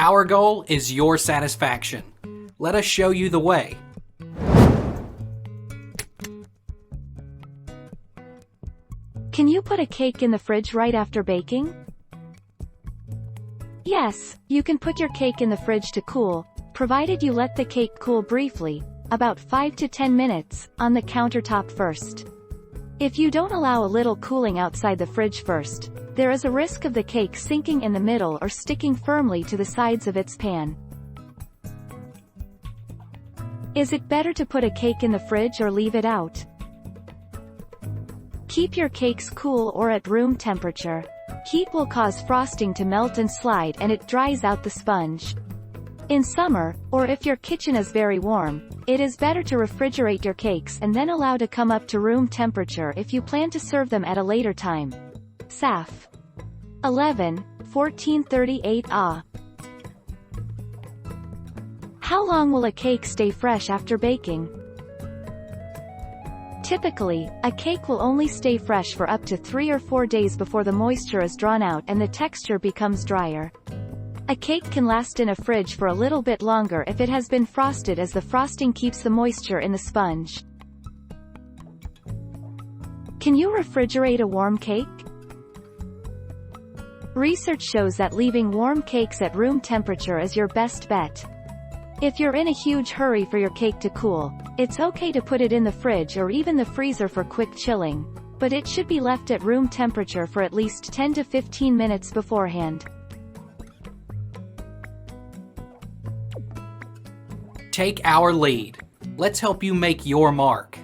Our goal is your satisfaction. Let us show you the way. Can you put a cake in the fridge right after baking? Yes, you can put your cake in the fridge to cool, provided you let the cake cool briefly, about 5 to 10 minutes, on the countertop first. If you don't allow a little cooling outside the fridge first, there is a risk of the cake sinking in the middle or sticking firmly to the sides of its pan. Is it better to put a cake in the fridge or leave it out? Keep your cakes cool or at room temperature. Heat will cause frosting to melt and slide and it dries out the sponge. In summer, or if your kitchen is very warm, it is better to refrigerate your cakes and then allow to come up to room temperature if you plan to serve them at a later time. SAF 11-1438A. How long will a cake stay fresh after baking? Typically, a cake will only stay fresh for up to 3 or 4 days before the moisture is drawn out and the texture becomes drier. A cake can last in a fridge for a little bit longer if it has been frosted, as the frosting keeps the moisture in the sponge. Can you refrigerate a warm cake? Research shows that leaving warm cakes at room temperature is your best bet. If you're in a huge hurry for your cake to cool, it's okay to put it in the fridge or even the freezer for quick chilling, but it should be left at room temperature for at least 10 to 15 minutes beforehand. Take our lead. Let's help you make your mark.